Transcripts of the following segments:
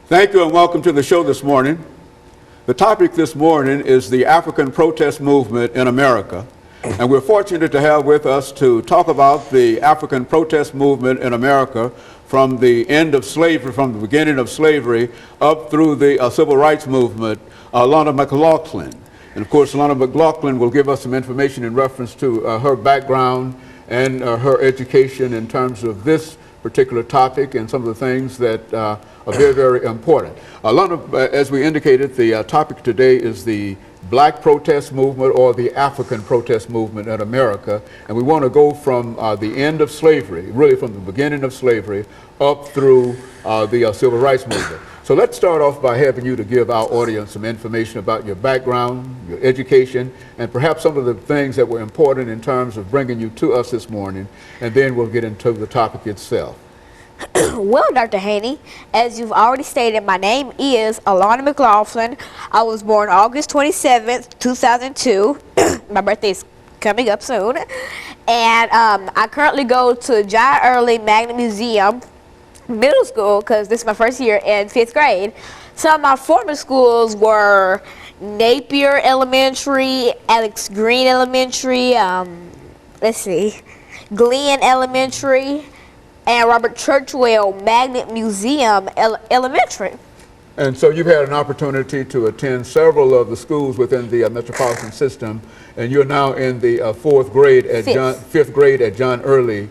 Thank you and welcome to the show this morning. The topic this morning is the African protest movement in America. And we're fortunate to have with us to talk about the African protest movement in America from the end of slavery, from the beginning of slavery up through the civil rights movement, Alana McLaughlin. And of course, Alana McLaughlin will give us some information in reference to her background and her education in terms of this particular topic and some of the things that are very, very important. Alana, as we indicated, the topic today is the Black protest movement or the African protest movement in America. And we want to go from the end of slavery, really from the beginning of slavery, up through the civil rights movement. So let's start off by having you to give our audience some information about your background, your education, and perhaps some of the things that were important in terms of bringing you to us this morning, and then we'll get into the topic itself. Well, Dr. Haney, as you've already stated, my name is Alana McLaughlin. I was born August 27th, 2002. My birthday is coming up soon. And I currently go to John Early Magnet Museum Middle School because this is my first year in 5th grade. Some of my former schools were Napier Elementary, Alex Green Elementary, Glenn Elementary, and Robert Churchwell Magnet Museum Elementary. And so you've had an opportunity to attend several of the schools within the metropolitan system, and you're now in the 4th grade at fifth grade at John Early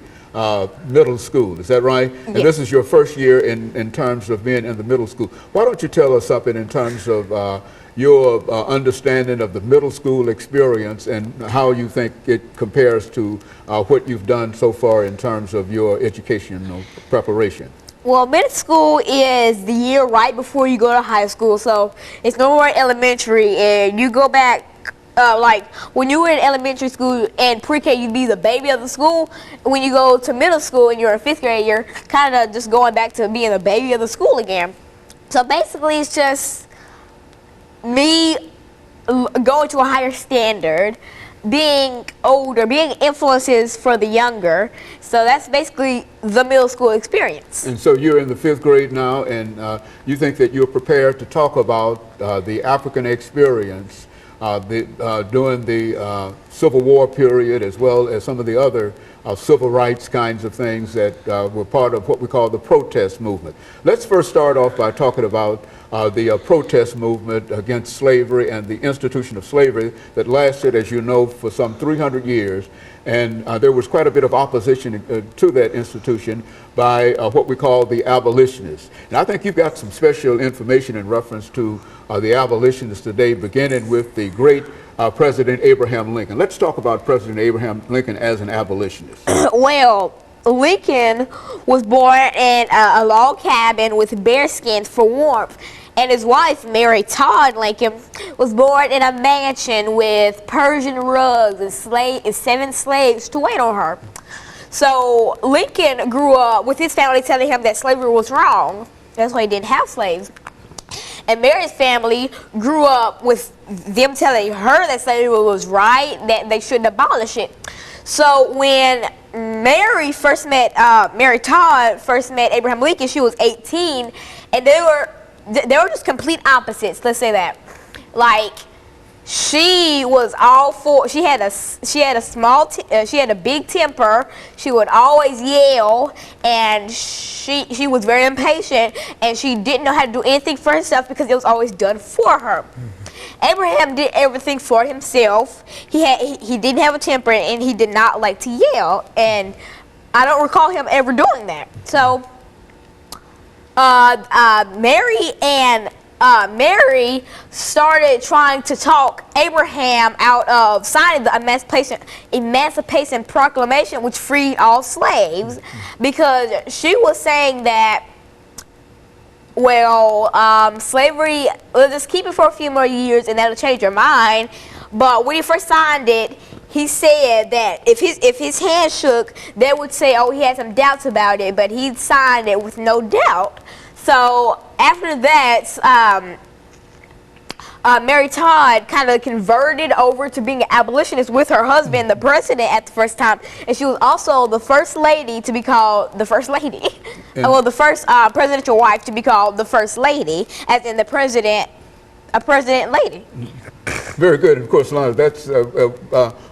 Middle School. Is that right? Yes. And this is your first year in terms of being in the middle school. Why don't you tell us something in terms of your understanding of the middle school experience and how you think it compares to what you've done so far in terms of your educational preparation? Well, middle school is the year right before you go to high school, so it's no more elementary, and you go back like when you were in elementary school and pre-K, you'd be the baby of the school. When you go to middle school and you're in 5th grade, you're kind of just going back to being the baby of the school again. So basically, it's just me going to a higher standard, being older, being influences for the younger. So that's basically the middle school experience. And so you're in the 5th grade now, and you think that you're prepared to talk about the African experience during the Civil War period, as well as some of the other civil rights kinds of things that were part of what we call the protest movement. Let's first start off by talking about the protest movement against slavery and the institution of slavery that lasted, as you know, for some 300 years. And there was quite a bit of opposition to that institution by what we call the abolitionists. And I think you've got some special information in reference to the abolitionists today, beginning with the great President Abraham Lincoln. Let's talk about President Abraham Lincoln as an abolitionist. Well, Lincoln was born in a log cabin with bearskins for warmth, and his wife, Mary Todd Lincoln, was born in a mansion with Persian rugs and 7 slaves to wait on her. So Lincoln grew up with his family telling him that slavery was wrong. That's why he didn't have slaves. And Mary's family grew up with them telling her that slavery was right, that they shouldn't abolish it. So when Mary Todd first met Abraham Lincoln, she was 18, and they were just complete opposites. Let's say that. Like, she was all for. She had a big temper. She would always yell, and she was very impatient, and she didn't know how to do anything for herself because it was always done for her. Abraham did everything for himself. He didn't have a temper, and he did not like to yell, and I don't recall him ever doing that. So Mary started trying to talk Abraham out of signing the Emancipation Proclamation, which freed all slaves, because she was saying that, slavery, we'll just keep it for a few more years and that'll change your mind. But when he first signed it, he said that if his hand shook, they would say, oh, he had some doubts about it, but he signed it with no doubt. So after that, Mary Todd kind of converted over to being an abolitionist with her husband, the president, at the first time, and she was also the first lady to be called the first lady. Well, the first presidential wife to be called the first lady, as in the president, a president lady. Very good. And of course, Alana, that's,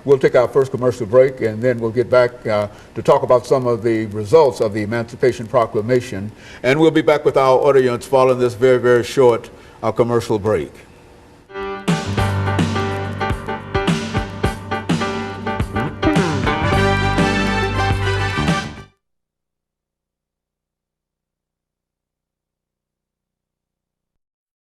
we'll take our first commercial break, and then we'll get back to talk about some of the results of the Emancipation Proclamation. And we'll be back with our audience following this very, very short commercial break.